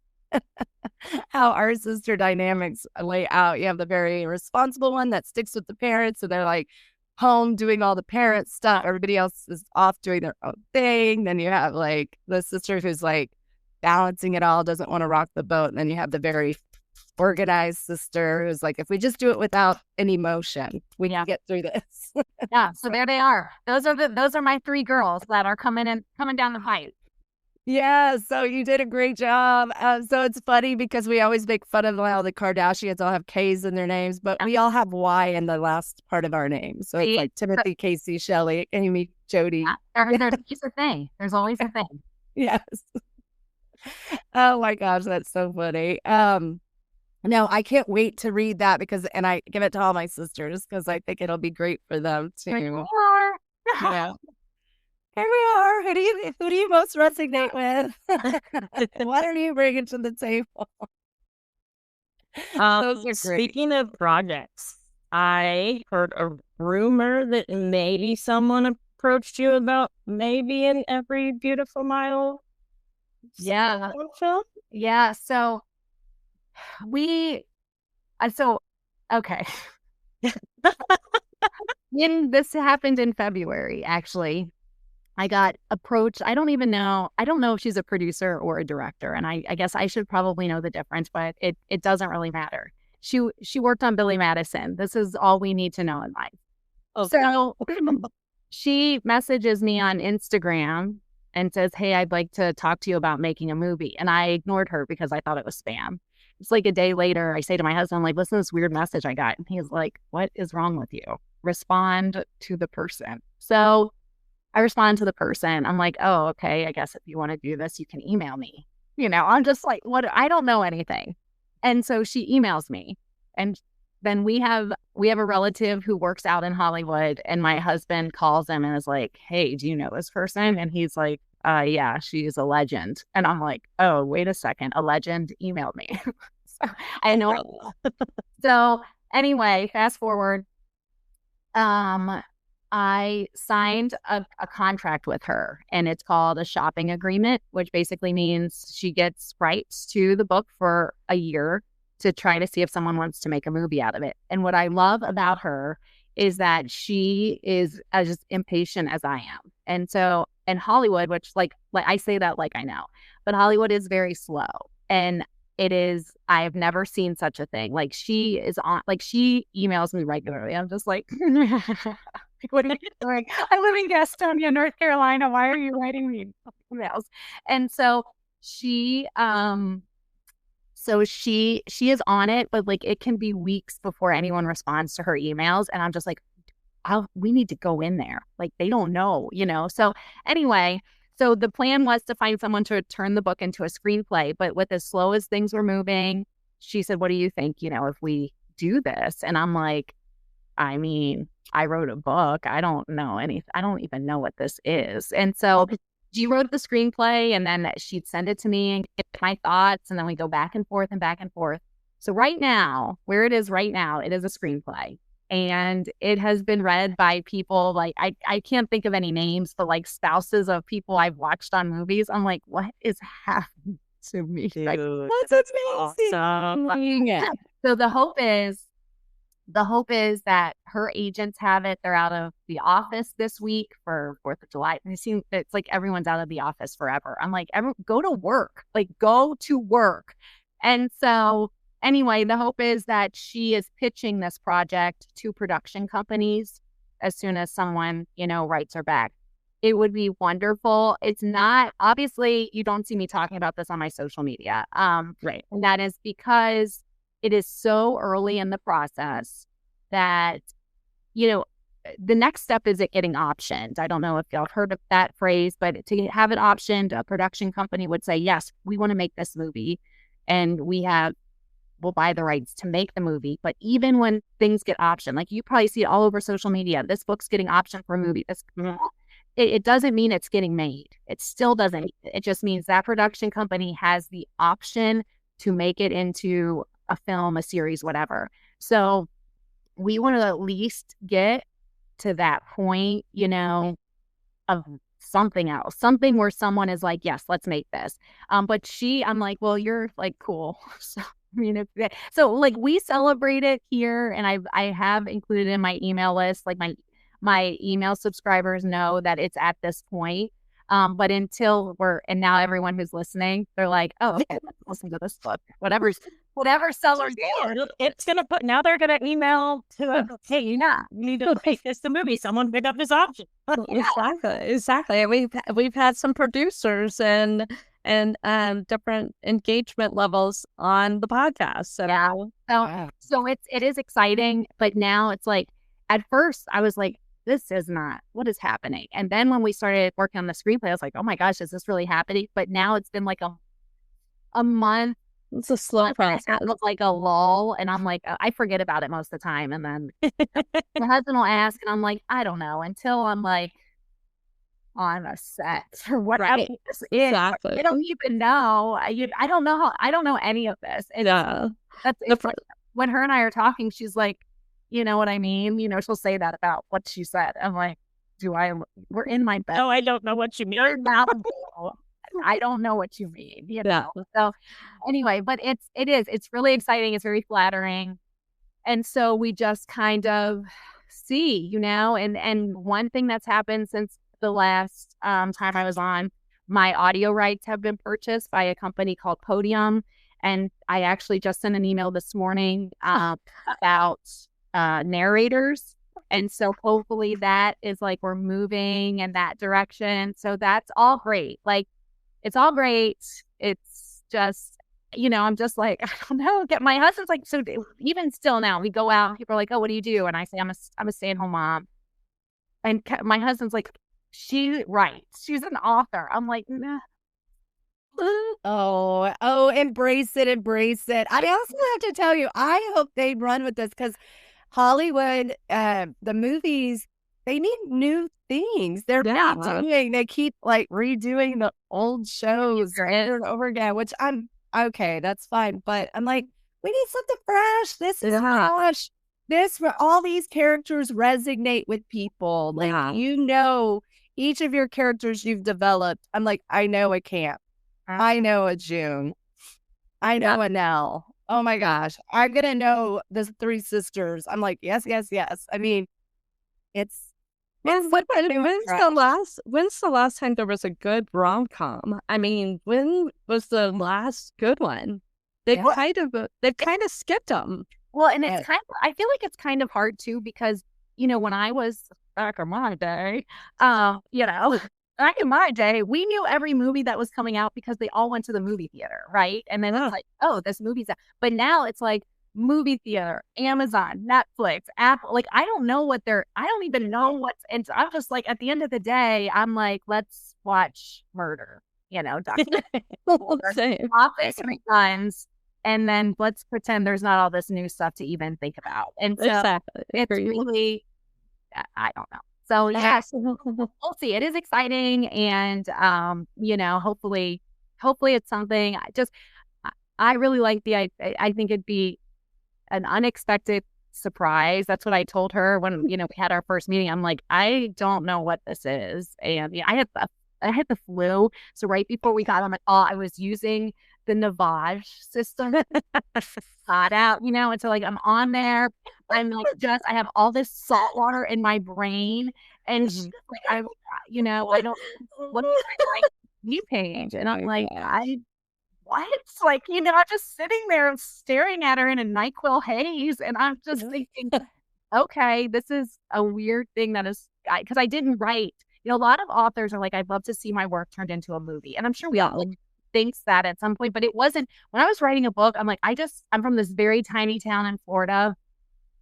S5: how our sister dynamics lay out. You have the very responsible one that sticks with the parents, so they're like home doing all the parent stuff. Everybody else is off doing their own thing. Then you have like the sister who's like balancing it all, doesn't want to rock the boat. And then you have the very organized sister who's like, if we just do it without an emotion, we can get through this.
S4: Yeah. So there they are. Those are my three girls that are coming down the pipe.
S5: Yeah, so you did a great job. So it's funny because we always make fun of how the Kardashians all have K's in their names, but we all have Y in the last part of our name. So it's like Timothy, Casey, Shelly, Amy, Jody.
S4: There's always a thing. There's always a thing.
S5: Yes. Oh my gosh, that's so funny. No, I can't wait to read that and I give it to all my sisters because I think it'll be great for them too. Yeah. Here we are. Who do you most resonate with? What are you bringing to the table?
S3: Speaking of projects, I heard a rumor that maybe someone approached you about maybe an Every Beautiful Mile.
S4: Yeah.
S3: Film?
S4: Yeah. So okay. This happened in February, actually. I got approached. I don't know if she's a producer or a director. And I guess I should probably know the difference, but it doesn't really matter. She worked on Billy Madison. This is all we need to know in life. Okay. So she messages me on Instagram and says, hey, I'd like to talk to you about making a movie. And I ignored her because I thought it was spam. It's like a day later, I say to my husband, I'm like, listen to this weird message I got. And he's like, what is wrong with you? Respond to the person. So I respond to the person. I'm like, oh, okay, I guess if you want to do this, you can email me. I'm just like, what? I don't know anything. And so she emails me. And then we have a relative who works out in Hollywood, and my husband calls him and is like, hey, do you know this person? And he's like, yeah, she's a legend. And I'm like, oh, wait a second, a legend emailed me. So I know. So anyway, fast forward. I signed a contract with her, and it's called a shopping agreement, which basically means she gets rights to the book for a year. to try to see if someone wants to make a movie out of it. And what I love about her is that she is as impatient as I am. And so in Hollywood, which like I say that like I know, but Hollywood is very slow. And it is, I have never seen such a thing. Like she is on, like she emails me regularly. I'm just like, what are you doing? I live in Gastonia, North Carolina. Why are you writing me emails? And so she is on it, but like it can be weeks before anyone responds to her emails. And I'm just like, we need to go in there. Like they don't know, So anyway, so the plan was to find someone to turn the book into a screenplay. But with as slow as things were moving, she said, what do you think, if we do this? And I'm like, I mean, I wrote a book. I don't know anything. I don't even know what this is. And so she wrote the screenplay and then she'd send it to me and get my thoughts. And then we go back and forth and back and forth. So right now, where it is right now, it is a screenplay. And it has been read by people like, I can't think of any names, but like spouses of people I've watched on movies. I'm like, what is happening to me? Like, that's amazing. So the hope is that her agents have it. They're out of the office this week for 4th of July. And it seems it's like everyone's out of the office forever. I'm like, go to work. Like, go to work. And so anyway, the hope is that she is pitching this project to production companies as soon as someone, writes her back. It would be wonderful. It's not, obviously, you don't see me talking about this on my social media.
S3: Right.
S4: And that is because it is so early in the process that, the next step is it getting optioned. I don't know if y'all have heard of that phrase, but to have it optioned, a production company would say, yes, we want to make this movie. And we'll buy the rights to make the movie. But even when things get optioned, like you probably see it all over social media, this book's getting optioned for a movie. It doesn't mean it's getting made. It still doesn't. It just means that production company has the option to make it into a film, a series, whatever. So we want to at least get to that point, of something else, something where someone is like, yes, let's make this. But I'm like, well, you're like, cool. So like we celebrate it here, and I have included in my email list, like my email subscribers know that it's at this point. But until and now everyone who's listening, they're like, oh, okay, let's listen to this book. Whatever sellers do.
S3: It's gonna now they're gonna email to hey, you need to make this the movie. Someone pick up this option.
S2: Exactly. We've had some producers and different engagement levels on the podcast.
S4: So it is exciting, but now it's like at first I was like, this is not what is happening. And then when we started working on the screenplay, I was like, oh my gosh, is this really happening? But now it's been like a month.
S2: It's a slow process.
S4: It looks like a lull. And I'm like, I forget about it most of the time. And then my husband will ask, and I'm like, I don't know, until I'm like on a set or whatever.
S2: Right. Exactly.
S4: I don't even know. I don't know any of this. When her and I are talking, she's like, you know what I mean? She'll say that about what she said. I'm like, we're in my bed.
S3: Oh, I don't know what you mean.
S4: I don't know what you mean, So anyway, but it's really exciting. It's very flattering. And so we just kind of see, and one thing that's happened since the last time I was on, my audio rights have been purchased by a company called Podium. And I actually just sent an email this morning about narrators. And so hopefully that is like we're moving in that direction. So that's all great. Like it's all great. It's just, I'm just like, I don't know. My husband's like, so even still now we go out, people are like, oh, what do you do? And I say, I'm a stay-at-home mom. And my husband's like, she writes. She's an author. I'm like, nah.
S5: Oh, embrace it. I also have to tell you, I hope they run with this because Hollywood, the movies, they need new things. They keep like redoing the old shows over and over again, which I'm okay, that's fine. But I'm like, we need something fresh. This is fresh. All these characters resonate with people. Like, each of your characters you've developed. I'm like, I know a Camp. I know a June. I know a Nell. Oh my gosh. I'm going to know the Three Sisters. I'm like, yes, yes, yes. I mean, it's
S2: When's the last time there was a good rom-com? I mean, when was the last good one? They've kind of skipped them.
S4: Well, and it's kind of, I feel like it's kind of hard too, because, when I was back in my day, back in my day, we knew every movie that was coming out because they all went to the movie theater, right? And then it's like, oh, this movie's out. But now it's like movie theater, Amazon, Netflix, Apple. Like, I don't even know what's, and so I'm just like, at the end of the day, I'm like, let's watch murder, Office 3 times. And then let's pretend there's not all this new stuff to even think about. And so it's really, I don't know. So yes, we'll see. It is exciting, and hopefully it's something. I really like I think it'd be an unexpected surprise. That's what I told her when we had our first meeting. I'm like, I don't know what this is, and I had the flu, so right before we got on the call, I was using the Navage system, hot out, and so like I'm on there. I'm like, I have all this salt water in my brain, and like I don't what is my view page, and I'm like, what? Like, I'm just sitting there staring at her in a NyQuil haze, and I'm just thinking, okay, this is a weird thing that is, because I didn't write. A lot of authors are like, I'd love to see my work turned into a movie, and I'm sure we all thinks that at some point, but it wasn't. When I was writing a book, I'm like, I'm from this very tiny town in Florida,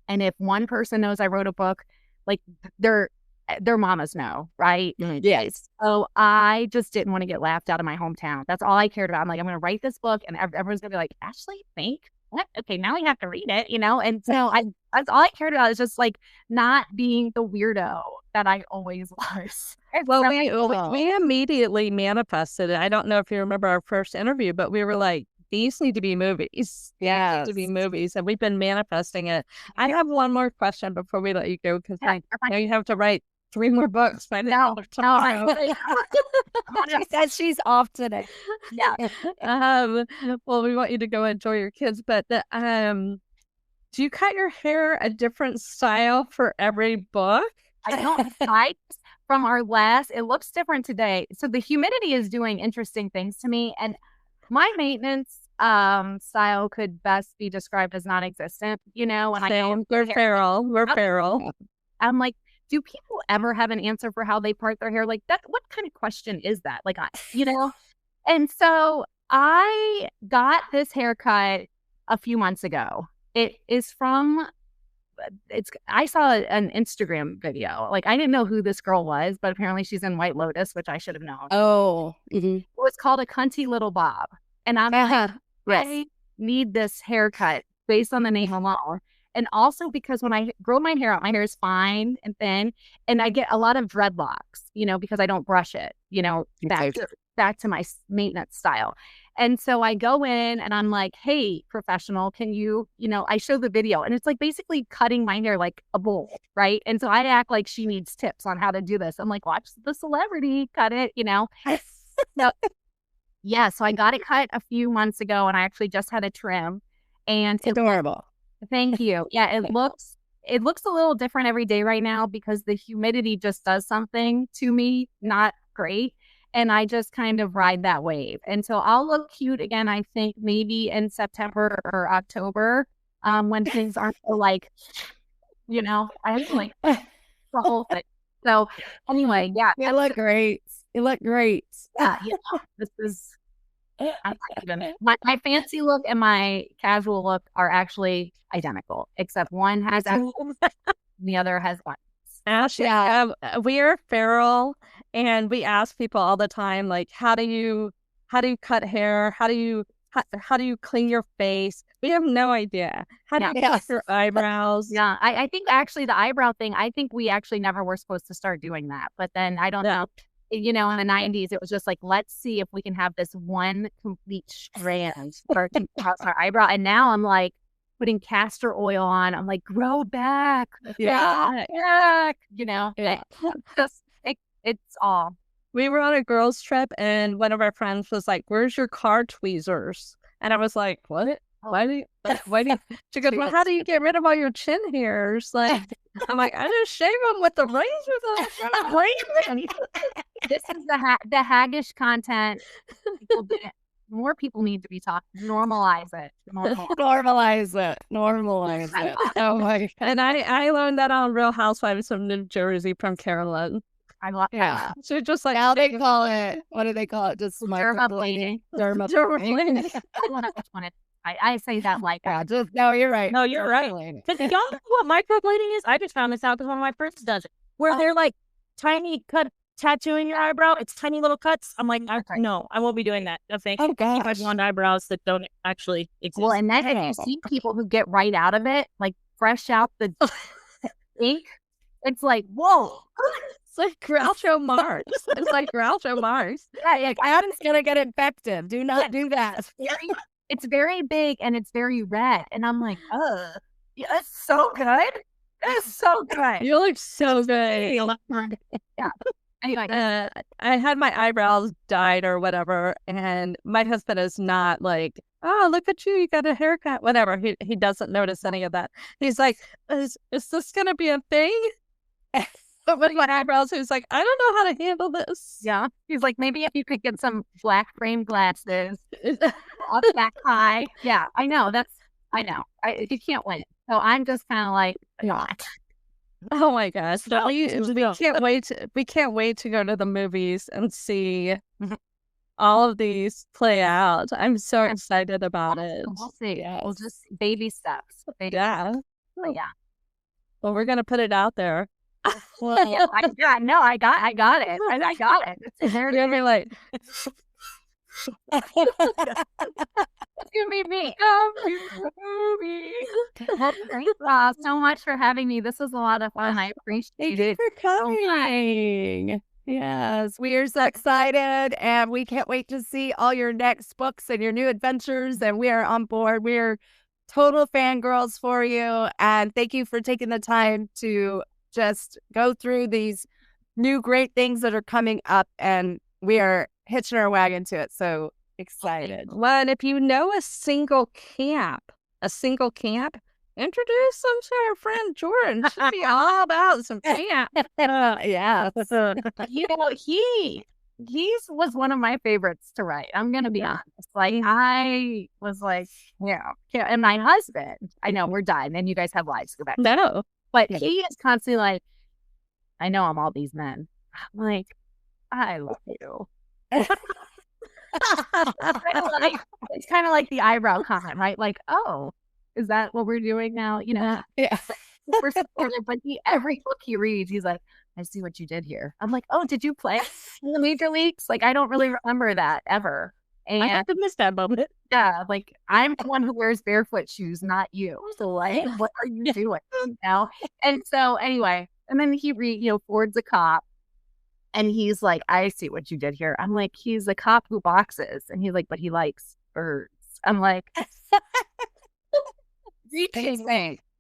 S4: and if one person knows I wrote a book, like their mamas know, right?
S5: Yes.
S4: So I just didn't want to get laughed out of my hometown. That's all I cared about. I'm like, I'm going to write this book, and everyone's going to be like, Ashley, think what? Okay, now we have to read it, And so that's all I cared about, is just like not being the weirdo that I always was.
S2: Well, we immediately manifested it. I don't know if you remember our first interview, but we were like, these need to be movies.
S5: Yeah,
S2: need to be movies, and we've been manifesting it. I have one more question before we let you go, because I know you have to write 3 more books by now.
S5: She said she's off today.
S4: Yeah.
S2: Well, we want you to go enjoy your kids, but do you cut your hair a different style for every book?
S4: I don't. From our last, it looks different today. So the humidity is doing interesting things to me, and my maintenance style could best be described as non-existent. When
S2: we're feral.
S4: I'm like, do people ever have an answer for how they part their hair? Like that? What kind of question is that? Like, And so I got this haircut a few months ago. It is from. I saw an Instagram video. Like, I didn't know who this girl was, but apparently she's in White Lotus, which I should have known.
S5: Oh,
S4: It was called a cunty little bob, and I'm like, I need this haircut based on the name alone, and also because when I grow my hair out, my hair is fine and thin, and I get a lot of dreadlocks, because I don't brush it, back to my maintenance style. And so I go in and I'm like, hey, professional, can you, I show the video, and it's like basically cutting my hair like a bowl, right? And so I act like she needs tips on how to do this. I'm like, watch the celebrity cut it, So, yeah, so I got it cut a few months ago, and I actually just had a trim. And
S5: it's adorable.
S4: Thank you. Yeah, it looks a little different every day right now because the humidity just does something to me, not great. And I just kind of ride that wave. And so I'll look cute again, I think maybe in September or October, when things aren't so like, I have to like the whole thing. So anyway, yeah.
S5: You look great.
S4: Yeah, this is, I'm not even, my fancy look and my casual look are actually identical, except one has the other has one.
S2: Ashley, we are feral, and we ask people all the time, like, how do you cut hair? How do you clean your face? We have no idea. How do you cut your eyebrows?
S4: Yeah, I think actually the eyebrow thing, I think we actually never were supposed to start doing that. But then I don't know. In the 90s, it was just like, let's see if we can have this one complete strand for our eyebrow. And now I'm like, putting castor oil on. I'm like, grow back. It's all.
S2: We were on a girls' trip, and one of our friends was like, where's your car tweezers? And I was like, what? why do you, she goes, well, how do you get rid of all your chin hairs? Like, I'm like, I just shave them with the razor.
S4: This is the haggish content. More people need to be talking. Normalize it.
S5: Normalize it. Oh my God.
S2: And I learned that on Real Housewives of New Jersey from Carolyn.
S4: I love that.
S2: So just like,
S5: Now they call it, what do they call it? Just
S4: Dermaplaning.
S2: dermaplaning.
S4: I don't know which one it. I say that like
S5: Yeah, just, no, you're right.
S3: No, you're right. Because y'all know what microblading is? I just found this out because one of my friends does it. Where they're like tiny cut tattooing your eyebrow. It's tiny little cuts. I'm like, no, I won't be doing that. No, thank you.
S5: Oh gosh.
S3: I want eyebrows that don't actually exist.
S4: well, and then if you see people who get right out of it, like fresh out the ink, it's like, whoa.
S2: It's like Groucho Marx. It's like Groucho Marx.
S5: Yeah, I'm gonna get infected. Do not do that.
S4: It's very big and it's very red. And I'm like, yeah, it's so good. It's so good.
S2: You look so good.
S4: Yeah. Anyway,
S2: I had my eyebrows dyed or whatever, and my husband is not like, oh, look at you got a haircut, whatever. He doesn't notice any of that. He's like, is this gonna be a thing? But with my eyebrows, he was like, I don't know how to handle this.
S4: yeah. He's like, maybe if you could get some black frame glasses up that high. Yeah, I know. I know. You can't win. So I'm just kind of like,
S2: Oh my gosh.
S3: So-
S2: we can't wait to go to the movies and see all of these play out. I'm so excited about it.
S4: we'll see.
S5: Yes.
S4: We'll just baby steps.
S2: Yeah.
S4: Yeah.
S2: Well, we're gonna put it out there.
S5: Well,
S4: I got it. I got it.
S2: You're gonna be like,
S4: It's gonna be me. Thanks so much for having me. This was a lot of fun. I appreciate
S5: thank
S4: it.
S5: you for coming. Yes, we are so excited, and we can't wait to see all your next books and your new adventures. And we are on board. We're total fangirls for you, and thank you for taking the time to just go through these new great things that are coming up, and we are hitching our wagon to it. So excited.
S2: well, and if you know a single camp, introduce them to our friend Jordan. Should be all about some camp.
S5: Yeah.
S4: You know, he was one of my favorites to write. I'm gonna be honest. Like I was like, yeah. And my husband, I know we're done, and you guys have lives to go back.
S2: No.
S4: But he is constantly like, I know I'm all these men. I'm like, I love you. It's kind of like the eyebrow comment, right? Like, oh, is that what we're doing now? You know,
S5: Yeah.
S4: we're supportive. But every book he reads, he's like, I see what you did here. I'm like, oh, did you play in the major leagues? Like, I don't really remember that ever.
S3: I
S4: And
S3: have to miss that moment.
S4: yeah, like I'm the one who wears barefoot shoes, not you. So like, what are you doing now? And so anyway, and then he Ford's a cop, and he's like, I see what you did here. I'm like, he's a cop who boxes, and he's like, but he likes birds. I'm like,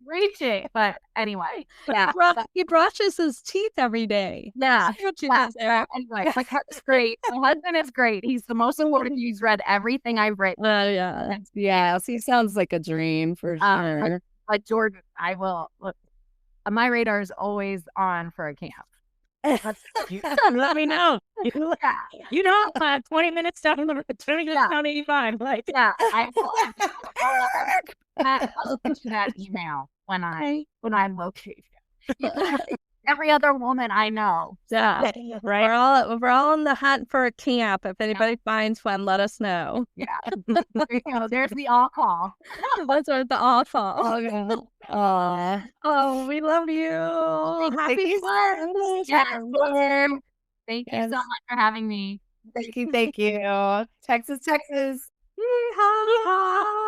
S4: reaching. But anyway, yeah,
S2: He brushes his teeth every day.
S4: yeah.
S2: See what you
S4: Yeah.
S2: did there.
S4: Anyway, my husband's great. My husband is great. He's the most important. He's read everything I've written.
S2: Yeah.
S5: Yeah. He sounds like a dream for sure.
S4: But Jordan, I will look. My radar is always on for a camp.
S3: Let me know. You know, 20 minutes down the road, 20 minutes down 85. Like,
S4: Yeah, I'll send you that email when I'm located. Every other woman I know.
S2: Yeah.
S3: right?
S2: We're all in the hunt for a camp. If anybody finds one, let us know.
S4: Yeah. There's the all call.
S2: Those are the awful.
S5: Oh,
S2: We love you. Happy Sunday.
S4: Yes. Thank you so much for having me.
S5: thank you. Texas.
S2: Yeehaw.